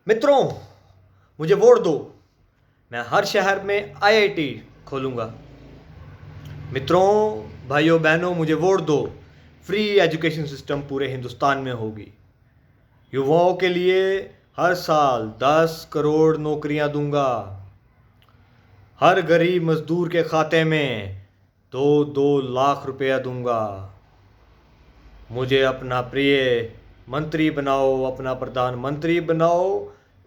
मित्रों, मुझे वोट दो। मैं हर शहर में आईआईटी खोलूंगा। मित्रों, भाइयों बहनों, मुझे वोट दो। फ्री एजुकेशन सिस्टम पूरे हिंदुस्तान में होगी। युवाओं के लिए हर साल 10 करोड़ नौकरियां दूंगा। हर गरीब मजदूर के खाते में 2-2 लाख रुपया दूंगा। मुझे अपना प्रिय मंत्री बनाओ, अपना प्रधानमंत्री बनाओ।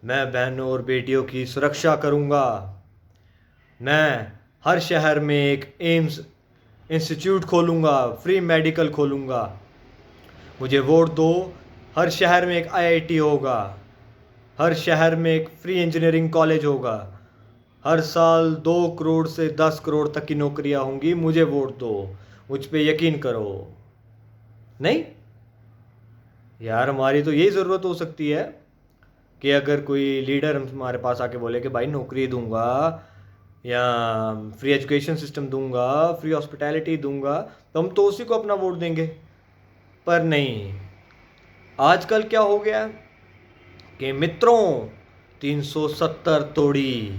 मैं बहनों और बेटियों की सुरक्षा करूंगा। मैं हर शहर में एक एम्स इंस्टीट्यूट खोलूंगा, फ्री मेडिकल खोलूंगा। मुझे वोट दो। हर शहर में एक आईआईटी होगा। हर शहर में एक फ्री इंजीनियरिंग कॉलेज होगा। हर साल 2 करोड़ से 10 करोड़ तक की नौकरियां होंगी। मुझे वोट दो। मुझ पे यकीन करो। नहीं यार, हमारी तो यही ज़रूरत हो सकती है कि अगर कोई लीडर हमारे पास आके बोले कि भाई नौकरी दूंगा या फ्री एजुकेशन सिस्टम दूंगा, फ्री हॉस्पिटैलिटी दूंगा, तो हम तो उसी को अपना वोट देंगे। पर नहीं, आजकल क्या हो गया कि मित्रों, 370 तोड़ी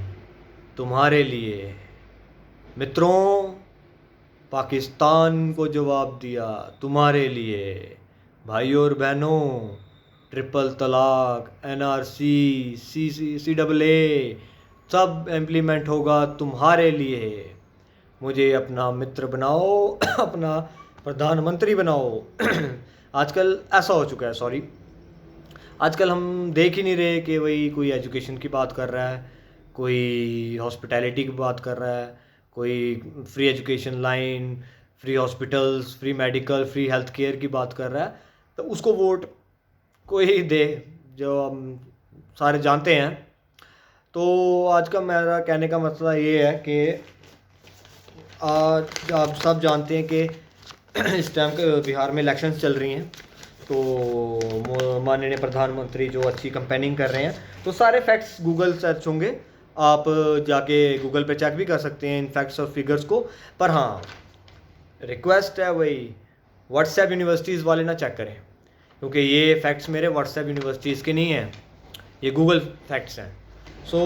तुम्हारे लिए। मित्रों, पाकिस्तान को जवाब दिया तुम्हारे लिए। भाइयों और बहनों, ट्रिपल तलाक, एनआरसी, CCA सब इम्प्लीमेंट होगा तुम्हारे लिए। मुझे अपना मित्र बनाओ, अपना प्रधानमंत्री बनाओ। आजकल ऐसा हो चुका है, सॉरी, आजकल हम देख ही नहीं रहे कि वही कोई एजुकेशन की बात कर रहा है, कोई हॉस्पिटैलिटी की बात कर रहा है, कोई free education line, free hospitals, free medical, free health care की बात कर रहा है। तो उसको वोट कोई दे जो हम सारे जानते हैं। तो आज का मेरा कहने का मसला ये है कि आज आप सब जानते हैं कि इस टाइम के बिहार में इलेक्शंस चल रही हैं। तो माननीय प्रधानमंत्री जो अच्छी कंपेनिंग कर रहे हैं, तो सारे फैक्ट्स गूगल सर्च होंगे। आप जाके गूगल पे चेक भी कर सकते हैं इन फैक्ट्स और फिगर्स को। पर हाँ, रिक्वेस्ट है वही, व्हाट्सएप यूनिवर्सिटीज़ वाले ना चेक करें, क्योंकि ये फैक्ट्स मेरे व्हाट्सएप यूनिवर्सिटीज़ के नहीं हैं, ये गूगल फैक्ट्स हैं। सो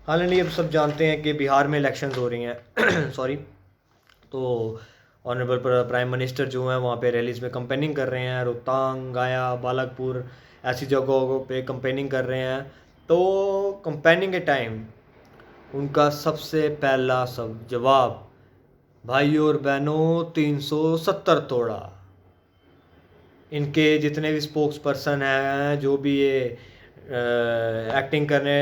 हालांकि अब सब जानते हैं कि बिहार में इलेक्शंस हो रही हैं सॉरी। तो ऑनरेबल प्राइम मिनिस्टर जो हैं वहाँ पे रैलीज़ में कंपेनिंग कर रहे हैं। रोहतांग, गया, बालागपुर ऐसी जगहों पे कंपेनिंग कर रहे हैं। तो कंपेनिंग के टाइम उनका सबसे पहला सब जवाब, भाइयों और बहनों, 370 तोड़ा। इनके जितने भी स्पोक्स पर्सन हैं, जो भी ये एक्टिंग करने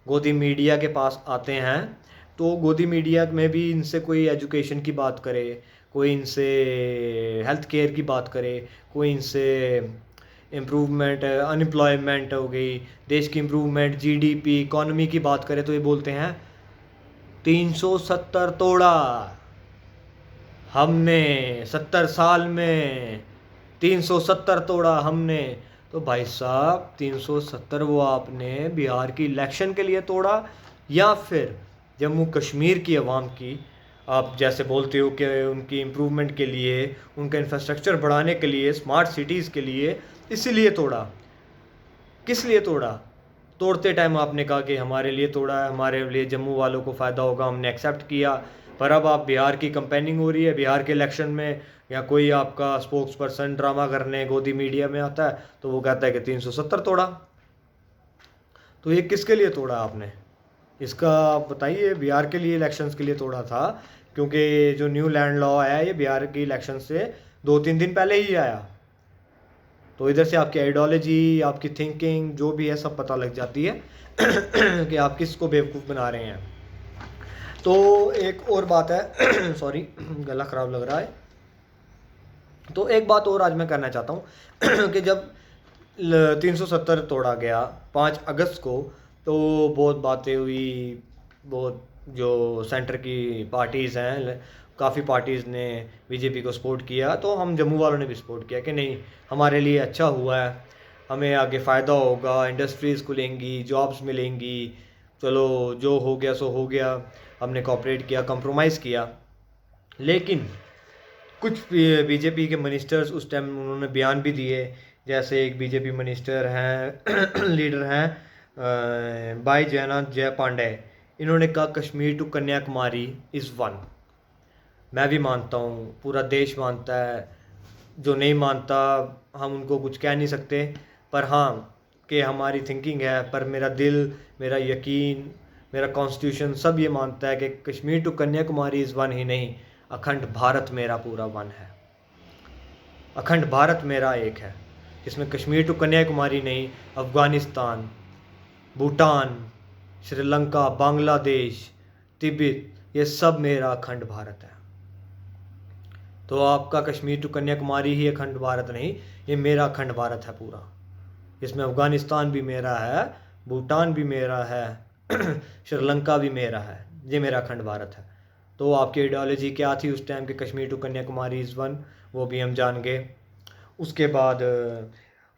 गोदी मीडिया के पास आते हैं, तो गोदी मीडिया में भी इनसे कोई एजुकेशन की बात करे, कोई इनसे हेल्थ केयर की बात करे, कोई इनसे इम्प्रूवमेंट, अनएम्प्लॉयमेंट हो गई, देश की इम्प्रूवमेंट, जीडीपी, इकॉनमी की बात करें, तो ये बोलते हैं 370 तोड़ा हमने 70 साल में, 370 तोड़ा हमने। तो भाई साहब, 370 वो आपने बिहार की इलेक्शन के लिए तोड़ा या फिर जम्मू कश्मीर की आवाम की, आप जैसे बोलते हो कि उनकी इम्प्रूवमेंट के लिए, उनका इंफ्रास्ट्रक्चर बढ़ाने के लिए, स्मार्ट सिटीज़ के लिए, इसीलिए तोड़ा? किस लिए तोड़ा? तोड़ते टाइम आपने कहा कि हमारे लिए तोड़ा है, हमारे लिए जम्मू वालों को फ़ायदा होगा, हमने एक्सेप्ट किया। पर अब आप बिहार की कंपेनिंग हो रही है, बिहार के इलेक्शन में, या कोई आपका स्पोक्स पर्सन ड्रामा करने गोदी मीडिया में आता है, तो वो कहता है कि 370 तोड़ा। तो ये किसके लिए तोड़ा आपने? इसका आप बताइए। बिहार के लिए इलेक्शंस के लिए तोड़ा था, क्योंकि जो न्यू लैंड लॉ आया है ये बिहार की इलेक्शन से 2-3 दिन पहले ही आया। तो इधर से आपकी आइडियोलॉजी, आपकी थिंकिंग जो भी है, सब पता लग जाती है कि आप किसको बेवकूफ़ बना रहे हैं। तो एक और बात है सॉरी, गला ख़राब लग रहा है। तो एक बात और आज मैं करना चाहता हूँ कि जब 370 तोड़ा गया 5 अगस्त को, तो बहुत बातें हुई, बहुत जो सेंटर की पार्टीज़ हैं, काफ़ी पार्टीज़ ने बीजेपी को सपोर्ट किया। तो हम जम्मू वालों ने भी सपोर्ट किया कि नहीं, हमारे लिए अच्छा हुआ है, हमें आगे फ़ायदा होगा, इंडस्ट्रीज़ खुलेंगी, जॉब्स मिलेंगी। चलो, जो हो गया सो हो गया। हमने कोऑपरेट किया, कंप्रोमाइज़ किया। लेकिन कुछ बीजेपी के मिनिस्टर्स उस टाइम उन्होंने बयान भी दिए। जैसे एक बीजेपी मिनिस्टर हैं लीडर हैं भाई जयनाथ जय पांडे, इन्होंने कहा Kashmir to Kanyakumari is one. मैं भी मानता हूँ, पूरा देश मानता है। जो नहीं मानता हम उनको कुछ कह नहीं सकते, पर हाँ कि हमारी थिंकिंग है। पर मेरा दिल, मेरा यकीन, मेरा कॉन्स्टिट्यूशन सब ये मानता है कि Kashmir to Kanyakumari is one ही नहीं, अखंड भारत मेरा पूरा वन है। अखंड भारत मेरा एक है, जिसमें कश्मीर टू कन्याकुमारी नहीं, अफ़गानिस्तान, भूटान, श्रीलंका, बांग्लादेश, तिब्बत, ये सब मेरा अखंड भारत है। तो आपका कश्मीर टू कन्याकुमारी ही अखंड भारत नहीं, ये मेरा अखंड भारत है पूरा। इसमें अफ़गानिस्तान भी मेरा है, भूटान भी मेरा है, श्रीलंका भी मेरा है, ये मेरा अखंड भारत है। तो आपकी आइडियोलॉजी क्या थी उस टाइम के Kashmir to Kanyakumari is one, वो भी हम जान गए। उसके बाद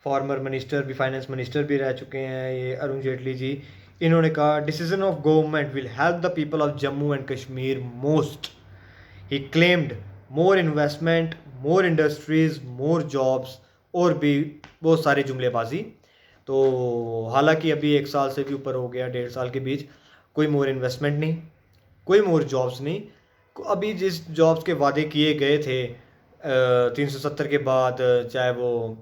फॉर्मर मिनिस्टर भी, फाइनेंस मिनिस्टर भी रह चुके हैं ये अरुण जेटली जी। इन्होंने कहा decision of government will help the people of Jammu and Kashmir most. He claimed more investment, more industries, more jobs, और भी बहुत सारी जुमलेबाजी। तो हालांकि अभी 1 साल से भी ऊपर हो गया, 1.5 साल के बीच, कोई मोर इन्वेस्टमेंट नहीं, कोई मोर जॉब्स नहीं। अभी जिस जॉब्स के वादे किए गए थे 370 के बाद, चाहे वो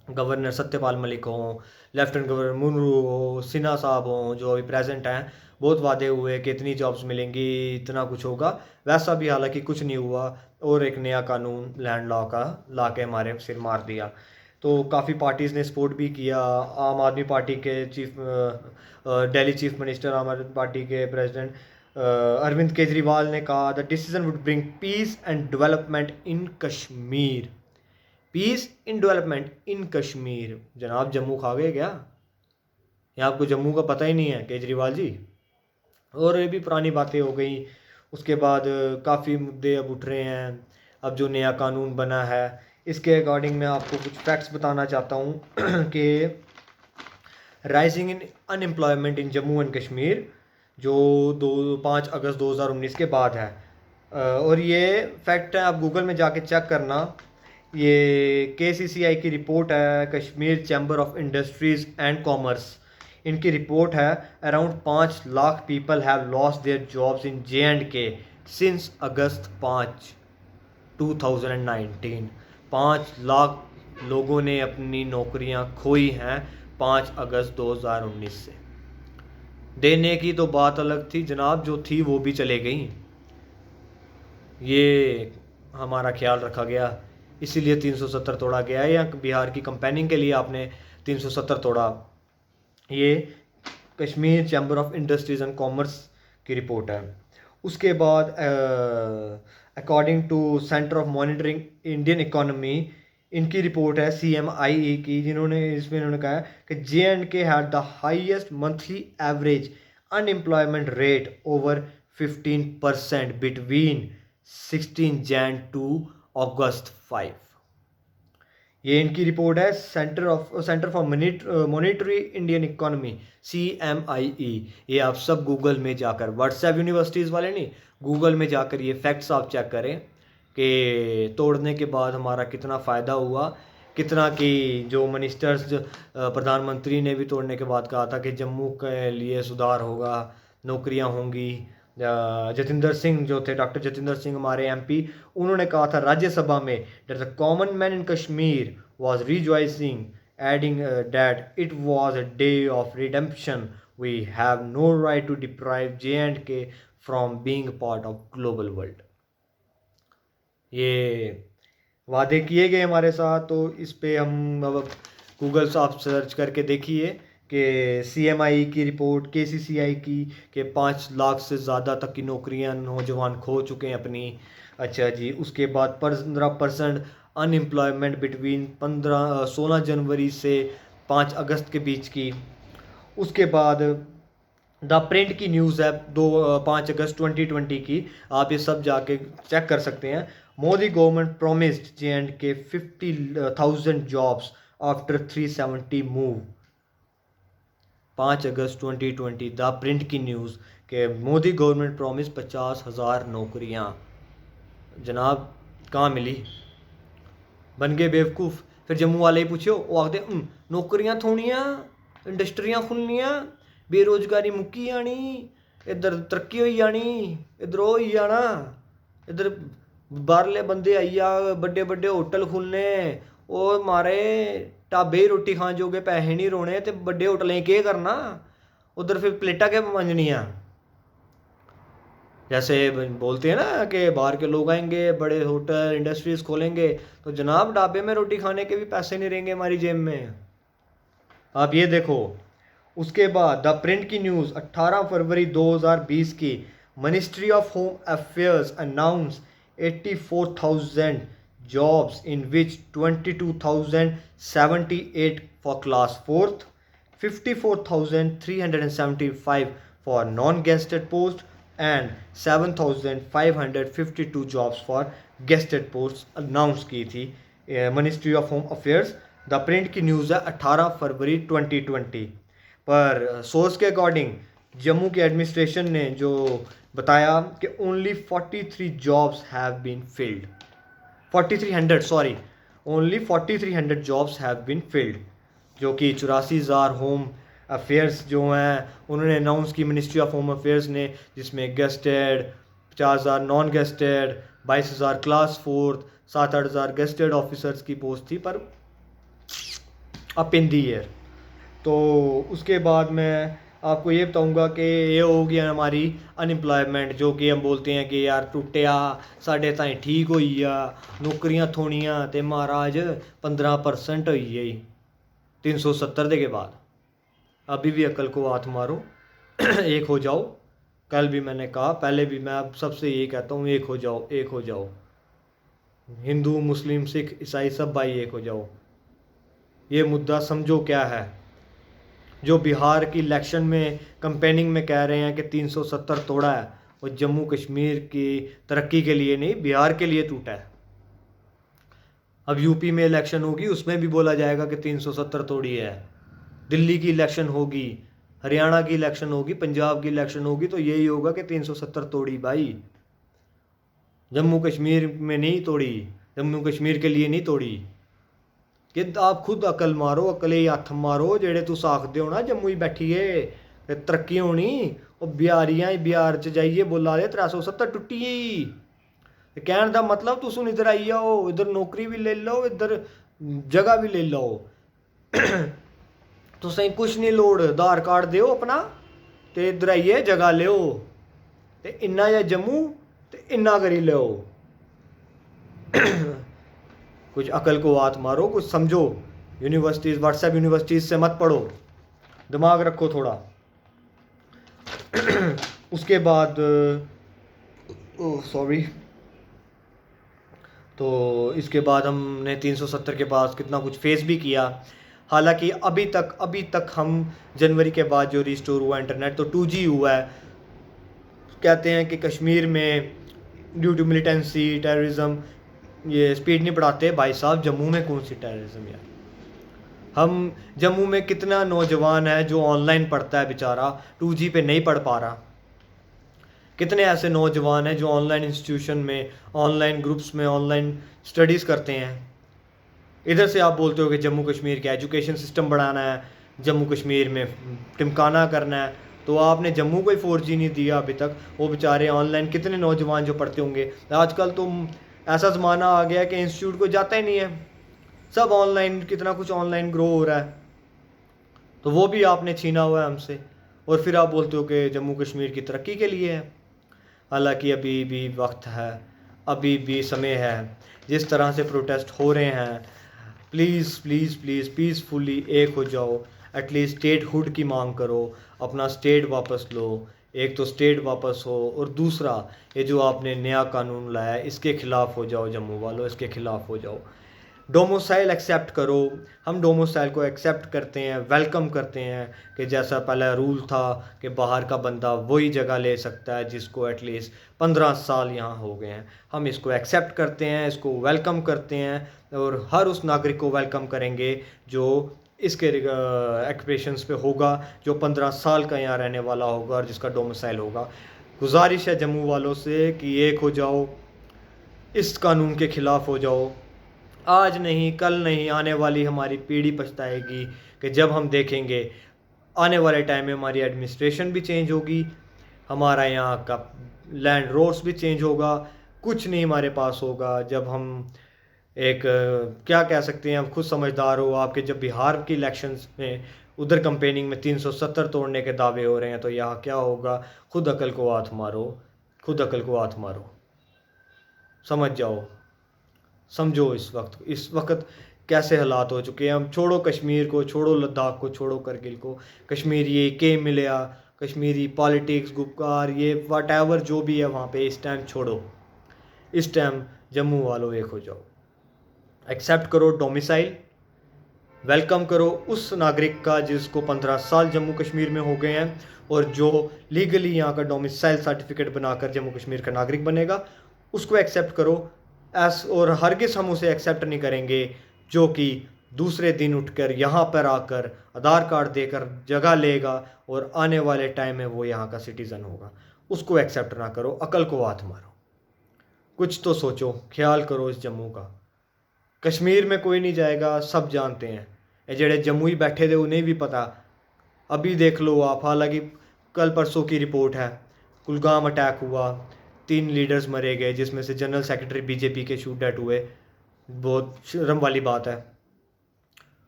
गवर्नर सत्यपाल मलिक हों, लेफ्टिनेंट गवर्नर मुनरू हो, सिन्हा साहब हों जो अभी प्रेजेंट हैं, बहुत वादे हुए कि इतनी जॉब्स मिलेंगी, इतना कुछ होगा। वैसा भी हालांकि कुछ नहीं हुआ, और एक नया कानून लैंड लॉ का ला के हमारे सिर मार दिया। तो काफ़ी पार्टीज़ ने सपोर्ट भी किया। आम आदमी पार्टी के दिल्ली चीफ मिनिस्टर, आम आदमी पार्टी के प्रेसिडेंट अरविंद केजरीवाल ने कहा the decision would bring peace and development in Kashmir. Peace in development in Kashmir. जनाब जम्मू खा गए क्या? या आपको जम्मू का पता ही नहीं है केजरीवाल जी? और ये भी पुरानी बातें हो गई। उसके बाद काफ़ी मुद्दे अब उठ रहे हैं। अब जो नया कानून बना है इसके अकॉर्डिंग मैं आपको कुछ फैक्ट्स बताना चाहता हूँ कि rising in unemployment in Jammu and Kashmir जो 5 अगस्त 2019 के बाद है। और ये फैक्ट है, आप गूगल में जाके चेक करना। ये KCCI की रिपोर्ट है, Kashmir chamber of industries and commerce, इनकी रिपोर्ट है। Around 5 lakh people have lost their jobs in J&K since August 5, 2019। 5 lakh लोगों ने अपनी नौकरियां खोई हैं 5 अगस्त 2019 से। देने की तो बात अलग थी जनाब, जो थी वो भी चले गई। ये हमारा ख्याल रखा गया, इसीलिए 370 तोड़ा गया, या बिहार की कंपेनिंग के लिए आपने 370 तोड़ा। ये Kashmir chamber of industries and commerce की रिपोर्ट है। उसके बाद according to centre of monitoring Indian economy, इनकी रिपोर्ट है CMIE की, इसमें इन्होंने कहा है कि J&K had the highest monthly average unemployment rate over 15% between 16 Jan to August 5। ये इनकी रिपोर्ट है, centre for monetary Indian economy, CMIE। ये आप सब गूगल में जाकर, व्हाट्सएप यूनिवर्सिटीज़ वाले नहीं, गूगल में जाकर ये फैक्ट्स आप चेक करें कि तोड़ने के बाद हमारा कितना फ़ायदा हुआ, कितना कि जो मिनिस्टर्स, प्रधानमंत्री ने भी तोड़ने के बाद कहा था कि जम्मू के लिए सुधार होगा, नौकरियां होंगी। जतिंदर सिंह जो थे, डॉक्टर जतिंदर सिंह हमारे MP, उन्होंने कहा था राज्यसभा में that the common man in Kashmir was rejoicing, adding that it was a day of redemption. We have no right to deprive J&K from being a part of global world. ये वादे किए गए हमारे साथ। तो इस पे हम अब गूगल से आप सर्च करके देखिए कि CMI की रिपोर्ट, KCCI की, कि 5 लाख से ज़्यादा तक की नौकरियां नौजवान खो चुके हैं अपनी। अच्छा जी, उसके बाद 15% अनएम्प्लॉयमेंट बिटवीन 16 जनवरी से 5 अगस्त के बीच की। उसके बाद द प्रिंट की न्यूज़ है 5 अगस्त 2020 की, आप ये सब जाके चेक कर सकते हैं। Modi government promised J&K 50,000 jobs after 370 move. 5 August 2020 the print की न्यूज़ के मोदी गवर्नमेंट प्रॉमिस 50,000 नौकरियां। जनाब कहाँ मिली? बन गए बेवकूफ़। फिर जम्मू वाले ही पूछो, वो आखते नौकरियां थोड़ियां, इंडस्ट्रियां खुलनियां, बेरोजगारी मुक्की जानी, इधर तरक्की होई जानी, इधर हो ही जाना, इधर बाहरले बंदे आई जा, बड्डे बड्डे होटल खुलने, और मारे ढाबे रोटी खान जोगे पैसे नहीं रोने, तो बड्डे होटलें केह् करना, उधर फिर प्लेटा क्या मंजनियाँ। जैसे बोलते हैं ना कि बाहर के लोग आएंगे, बड़े होटल इंडस्ट्रीज खोलेंगे, तो जनाब ढाबे में रोटी खाने के भी पैसे नहीं रहेंगे हमारी जेब में। आप ये देखो, उसके बाद द प्रिंट की न्यूज़ 18 फरवरी 2020 की, ministry of home affairs announce 84,000 jobs in which 22,078 for class 4th, 54,375 for non-gazetted post and 7,552 jobs for gazetted posts announce की थी ministry of home affairs. The print की न्यूज़ है 18 फरवरी 2020 पर। सोर्स के according Jammu के administration ने जो बताया कि only 43 jobs have been filled, 4300 sorry, only 4300 jobs have been filled, जो कि 84,000 होम अफेयर्स जो हैं उन्होंने अनाउंस की मिनिस्ट्री ऑफ होम अफेयर्स ने, जिसमें gazetted 50,000 non gazetted, 22,000 class 4th, 7-8,000 gazetted officers की पोस्ट थी पर अप इन दी ईयर। तो उसके बाद मैं आपको ये बताऊंगा कि ये हो गया हमारी अनएम्प्लॉयमेंट, जो कि हम बोलते हैं कि यार टुटिया साढ़े ताईं ठीक होई आ, नौकरियां थोड़ियां ते महाराज 15% होई गई 370 के बाद। अभी भी अकल को हाथ मारो, एक हो जाओ। कल भी मैंने कहा, पहले भी मैं अब सबसे यही कहता हूँ, एक हो जाओ, एक हो जाओ। हिंदू मुस्लिम सिख ईसाई सब भाई एक हो जाओ। ये मुद्दा समझो क्या है। जो बिहार की इलेक्शन में कंपेनिंग में कह रहे हैं कि 370 तोड़ा है, वो जम्मू कश्मीर की तरक्की के लिए नहीं, बिहार के लिए टूटा है। अब यूपी में इलेक्शन होगी, उसमें भी बोला जाएगा कि 370 तोड़ी है। दिल्ली की इलेक्शन होगी, हरियाणा की इलेक्शन होगी, पंजाब की इलेक्शन होगी, तो यही होगा कि 370 तोड़ी भाई। जम्मू कश्मीर में नहीं तोड़ी, जम्मू कश्मीर के लिए नहीं तोड़ी। कि आप खुद अकल मारो, अकले ही हत्थ मारो, जेड़े तुस आखदे हो ना जम्मू ही बैठिए तरक्की होनी, और बिहारियां बिहार च जाइए बोला दे 370 टुट्टी। कहने का मतलब तुस हुन इधर आई जाओ, इधर नौकरी भी ले लो, इधर जगह भी ले लो, तुसें कुछ नहीं लोड़, आधार कार्ड दो अपना ते इधर आइए जगह लो, ते इन्ना या जम्मू ते इन्ना करी लो। कुछ अकल को हाथ मारो, कुछ समझो। यूनिवर्सिटीज़, व्हाट्सएप यूनिवर्सिटीज़ से मत पढ़ो, दिमाग रखो थोड़ा। उसके बाद सॉरी, तो इसके बाद हमने 370 के पास कितना कुछ फेस भी किया। हालांकि अभी तक हम जनवरी के बाद जो रिस्टोर हुआ इंटरनेट, तो 2G हुआ है। कहते हैं कि कश्मीर में ड्यू टू मिलिटेंसी टेररिज्म ये स्पीड नहीं बढ़ाते। भाई साहब, जम्मू में कौन सी टेररिज्म यार। हम जम्मू में कितना नौजवान है जो ऑनलाइन पढ़ता है बेचारा, 2G पे नहीं पढ़ पा रहा। कितने ऐसे नौजवान हैं जो ऑनलाइन इंस्टीट्यूशन में, ऑनलाइन ग्रुप्स में, ऑनलाइन स्टडीज़ करते हैं। इधर से आप बोलते हो कि जम्मू कश्मीर का एजुकेशन सिस्टम बढ़ाना है, जम्मू कश्मीर में टिमकाना करना है, तो आपने जम्मू को ही 4G नहीं दिया अभी तक। वो बेचारे ऑनलाइन कितने नौजवान जो पढ़ते होंगे। आजकल तो ऐसा ज़माना आ गया कि इंस्टीट्यूट को जाता ही नहीं है, सब ऑनलाइन, कितना कुछ ऑनलाइन ग्रो हो रहा है, तो वो भी आपने छीना हुआ है हमसे। और फिर आप बोलते हो कि जम्मू कश्मीर की तरक्की के लिए है। हालांकि अभी भी वक्त है, अभी भी समय है। जिस तरह से प्रोटेस्ट हो रहे हैं, प्लीज़ प्लीज़ प्लीज़ पीसफुली एक हो जाओ। एटलीस्ट स्टेटहुड की मांग करो, अपना स्टेट वापस लो। एक तो स्टेट वापस हो, और दूसरा ये जो आपने नया कानून लाया है इसके ख़िलाफ़ हो जाओ। जम्मू वालों, इसके ख़िलाफ़ हो जाओ। डोमिसाइल एक्सेप्ट करो। हम डोमिसाइल को एक्सेप्ट करते हैं, वेलकम करते हैं कि जैसा पहला रूल था कि बाहर का बंदा वही जगह ले सकता है जिसको एटलीस्ट 15 साल यहाँ हो गए हैं। हम इसको एक्सेप्ट करते हैं, इसको वेलकम करते हैं, और हर उस नागरिक को वेलकम करेंगे जो इसके एक्सप्रेशंस पे होगा, जो 15 साल का यहाँ रहने वाला होगा और जिसका डोमिसाइल होगा। गुजारिश है जम्मू वालों से कि एक हो जाओ, इस कानून के ख़िलाफ़ हो जाओ। आज नहीं, कल नहीं, आने वाली हमारी पीढ़ी पछताएगी कि जब हम देखेंगे आने वाले टाइम में हमारी एडमिनिस्ट्रेशन भी चेंज होगी, हमारा यहाँ का लैंड रोड्स भी चेंज होगा, कुछ नहीं हमारे पास होगा। जब हम एक क्या कह सकते हैं, आप खुद समझदार हो, आपके जब बिहार की इलेक्शंस में उधर कंपेनिंग में 370 तोड़ने के दावे हो रहे हैं, तो यहाँ क्या होगा? खुद अकल को हाथ मारो, खुद अकल को हाथ मारो, समझ जाओ, समझो इस वक्त कैसे हालात हो चुके हैं। हम छोड़ो कश्मीर को, छोड़ो लद्दाख को, छोड़ो करगिल को, कश्मीर ये के मिलिया, कश्मीरी पॉलिटिक्स गुपकार ये वट जो भी है वहाँ पे इस टाइम छोड़ो। इस टाइम जम्मू वालों एक हो जाओ, एक्सेप्ट करो डोमिसाइल, वेलकम करो उस नागरिक का जिसको 15 साल जम्मू कश्मीर में हो गए हैं और जो लीगली यहाँ का डोमिसाइल सर्टिफिकेट बनाकर जम्मू कश्मीर का नागरिक बनेगा, उसको एक्सेप्ट करो। और हरगिज़ हम उसे एक्सेप्ट नहीं करेंगे जो कि दूसरे दिन उठकर यहाँ पर आकर आधार कार्ड देकर जगह लेगा और आने वाले टाइम में वो यहाँ का सिटीज़न होगा। उसको एक्सेप्ट ना करो, अकल को हाथ मारो, कुछ तो सोचो, ख्याल करो इस जम्मू का। कश्मीर में कोई नहीं जाएगा, सब जानते हैं, ये जेड़े जम्मू ही बैठे थे उन्हें भी पता। अभी देख लो आप, हालांकि कल परसों की रिपोर्ट है, कुलगाम अटैक हुआ, 3 लीडर्स मरे गए जिसमें से जनरल सेक्रेटरी बीजेपी के शूट डेट हुए, बहुत शर्म वाली बात है।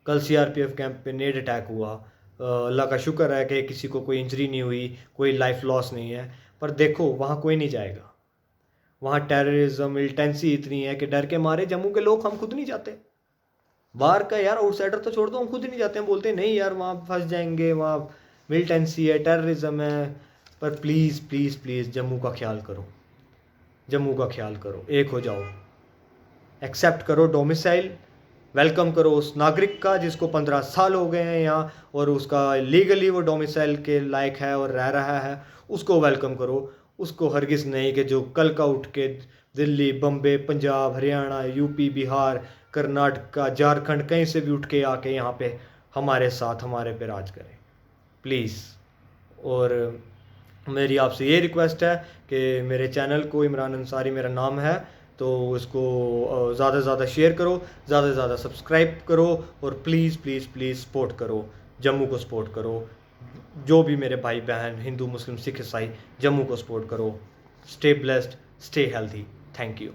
कल सीआरपीएफ कैंप पे नेड अटैक हुआ, अल्लाह का शुक्र है कि किसी को कोई इंजरी नहीं हुई, कोई लाइफ लॉस नहीं है। पर देखो वहाँ कोई नहीं जाएगा, वहाँ टेररिज्म मिलिटेंसी इतनी है कि डर के मारे जम्मू के लोग, हम खुद नहीं जाते। बाहर का यार आउटसाइडर तो छोड़ दो, हम खुद ही नहीं जाते हैं, बोलते हैं नहीं यार वहाँ फंस जाएंगे, वहाँ मिलिटेंसी है, टेररिज्म है। पर प्लीज़ प्लीज़ प्लीज़ जम्मू का ख्याल करो, जम्मू का ख्याल करो, एक हो जाओ, एक्सेप्ट करो डोमिसाइल, वेलकम करो उस नागरिक का जिसको 15 साल हो गए हैं यहाँ और उसका लीगली वो डोमिसाइल के लायक है और रह रहा है, उसको वेलकम करो। उसको हरगिज़ नहीं कि जो कल का उठ के दिल्ली, बम्बे, पंजाब, हरियाणा, यूपी, बिहार, कर्नाटक, झारखंड कहीं से भी उठ के आके यहाँ पे हमारे साथ हमारे पे राज करे, प्लीज़। और मेरी आपसे ये रिक्वेस्ट है कि मेरे चैनल को, इमरान अंसारी मेरा नाम है, तो इसको ज़्यादा से ज़्यादा शेयर करो, ज़्यादा से ज़्यादा सब्सक्राइब करो और प्लीज़ प्लीज़ प्लीज़ सपोर्ट करो, जम्मू को सपोर्ट करो। जो भी मेरे भाई बहन हिंदू मुस्लिम सिख ईसाई, जम्मू को सपोर्ट करो। Stay blessed, stay healthy, thank you.